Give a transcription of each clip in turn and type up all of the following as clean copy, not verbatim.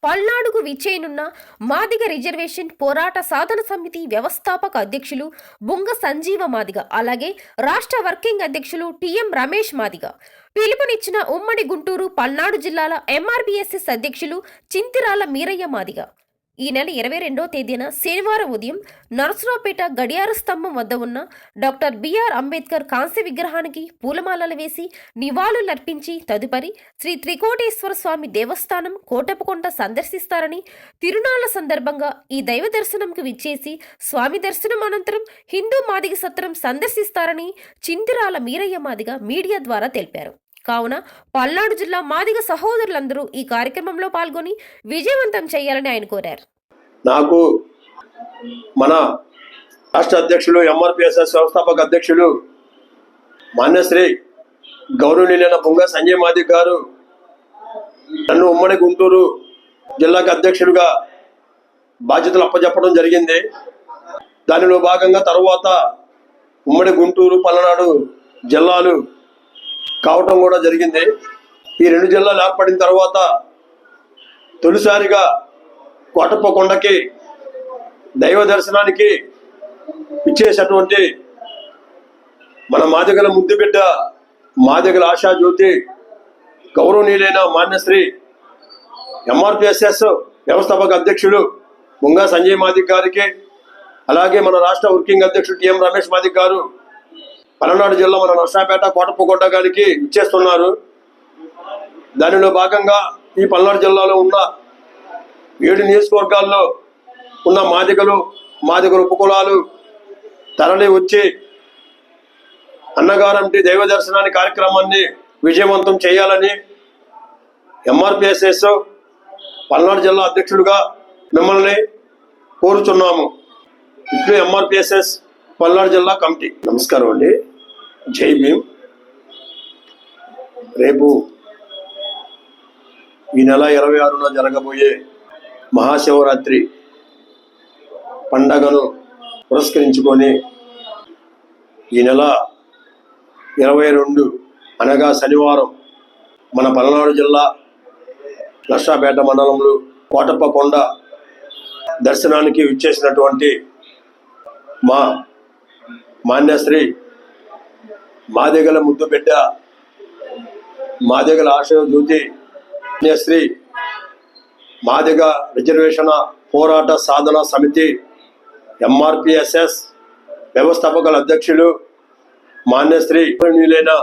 పల్నాడుకు విచ్చేయనున్న Madiga reservation పోరాట సాధన సమితి వ్యవస్థాపక అధ్యక్షులు బుంగ సంజీవ మాదిగ, అలాగే రాష్ట్ర వర్కింగ్ అధ్యక్షులు టిఎం రమేష్ మాదిగ పిలుపునిచ్చిన ఉమ్మడి గుంటూరు పల్నాడు జిల్లాల ఎంఆర్బిఎస్ఎస్ అధ్యక్షులు చింతిరాల మీరయ్య మాదిగ ఈ నెల 22వ తేదీన శనివారం ఉదయం నరసరావుపేట గడియార స్తంభం వద్ద ఉన్న డాక్టర్ బిఆర్ అంబేద్కర్ కాంస్య విగ్రహానికి పూలమాలలు వేసి నివాళులర్పించి తదుపరి శ్రీ త్రికోటేశ్వర స్వామి దేవస్థానం కోటప్పకొండ సందర్శిస్తారని, తిరునాళ్ల సందర్భంగా ఈ దైవ దర్శనంకు విచ్చేసి స్వామి దర్శనం అనంతరం హిందూ మాదిగ సత్రం సందర్శిస్తారని చింతిరాల మీరయ్య మాదిగ మీడియా ద్వారా తెలిపారు. కావున పల్నాడు జిల్లా మాదిగ సహోదరులందరూ ఈ కార్యక్రమంలో పాల్గొని విజయవంతం చేయాలని ఆయన కోరారు. నాకు మన రాష్ట్ర అధ్యక్షులు ఎంఆర్పిఎస్ఎస్ వ్యవస్థాపక అధ్యక్షులు మాన్యశ్రీ గౌరవనీయులైన బుంగ సంజయ్ మాదిగ గారు నన్ను ఉమ్మడి గుంటూరు జిల్లాకు అధ్యక్షుడిగా బాధ్యతలు అప్పచెప్పడం జరిగింది. దానిలో భాగంగా తర్వాత ఉమ్మడి గుంటూరు పల్నాడు జిల్లాలు కావటం కూడా జరిగింది. ఈ రెండు జిల్లాలు ఏర్పడిన తర్వాత తొలిసారిగా కోటప్పకొండకి దైవ దర్శనానికి ఇచ్చేసినటువంటి మన మాదిగల ముద్దుబిడ్డ, మాదిగల ఆశాజ్యోతి, గౌరవనీయులైన మాన్యశ్రీ ఎంఆర్పిఎస్ఎస్ వ్యవస్థాపక అధ్యక్షులు బుంగా సంజయ్ మాదిగ గారికి, అలాగే మన రాష్ట్ర వర్కింగ్ అధ్యక్షుడు టిఎం రమేష్ మాదిగ గారు పల్నాడు జిల్లా మన నర్సాపేట కోటప్పకొండ గారికి ఇచ్చేస్తున్నారు. దానిలో భాగంగా ఈ పల్నాడు జిల్లాలో ఉన్న 7 నియోజకవర్గాల్లో ఉన్న మాదిగల ఉపకులాలు తరలి వచ్చి అన్నగారంటి దైవ దర్శనాన్ని కార్యక్రమాన్ని విజయవంతం చేయాలని ఎంఆర్పిఎస్ఎస్ పల్నాడు జిల్లా అధ్యక్షుడిగా మిమ్మల్ని కోరుచున్నాము. ఇట్లు ఎంఆర్పిఎస్ఎస్ పల్నాడు జిల్లా కమిటీ. నమస్కారం అండి. జై భీమ్. రేపు ఈ నెల 26న జరగబోయే మహాశివరాత్రి పండగను పురస్కరించుకొని ఈ నెల 22 అనగా శనివారం మన పల్నాడు జిల్లా నర్సాపేట మండలంలో కోటప్పకొండ దర్శనానికి విచ్చేసినటువంటి మా మాన్యశ్రీ మాదిగల ముద్దుబిడ్డ, మాదిగల ఆశయజ్యోతి, మాన్యశ్రీ మాదిగ రిజర్వేషన్ పోరాట సాధన సమితి ఎంఆర్పిఎస్ఎస్ వ్యవస్థాపకుల అధ్యక్షులు మాన్యశ్రీ గౌరవనీయులైన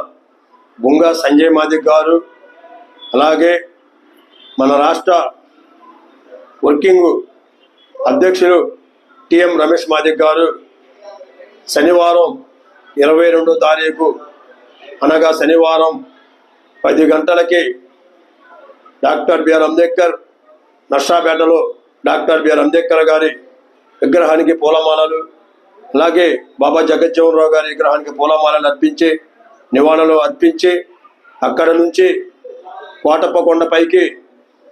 బుంగా సంజయ్ మాదిగ గారు, అలాగే మన రాష్ట్ర వర్కింగ్ అధ్యక్షులు టిఎం రమేష్ మాదిగ గారు శనివారం 22వ తారీఖు అనగా శనివారం 10 గంటలకి డాక్టర్ బిఆర్ అంబేద్కర్ నర్సాపేటలో డాక్టర్ బిఆర్ అంబేద్కర్ గారి విగ్రహానికి పూలమాలలు, అలాగే బాబా జగజ్జీవన్ రావు గారి విగ్రహానికి పూలమాలలు అర్పించి నివాళులు అర్పించి అక్కడ నుంచి కోటప్పకొండ పైకి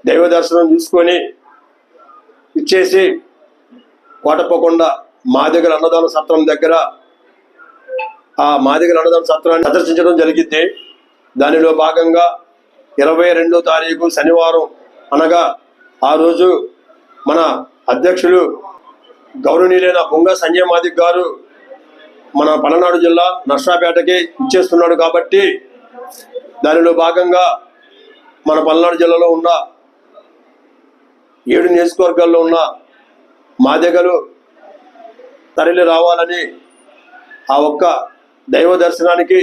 దైవ దర్శనం చూసుకొని ఇచ్చేసి కోటప్పకొండ మాదిగల అన్నదాన సత్రం దగ్గర ఆ మాదిగల అన్నదాన సత్రాన్ని ప్రదర్శించడం జరిగింది. దానిలో భాగంగా 22వ తారీఖు శనివారం అనగా ఆ రోజు మన అధ్యక్షులు గౌరవనీయులైన బుంగా సంజయ్ మాదిగ గారు మన పల్నాడు జిల్లా నర్సాపేటకి ఇచ్చేస్తున్నాడు కాబట్టి దానిలో భాగంగా మన పల్నాడు జిల్లాలో ఉన్న 7 నియోజకవర్గాల్లో ఉన్న మాదిగలు తరలి రావాలని, ఆ ఒక్క దైవ దర్శనానికి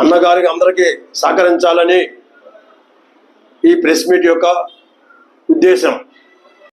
అన్నగారికి అందరికీ సహకరించాలని ఈ ప్రెస్ మీట్ యొక్క ఉద్దేశం.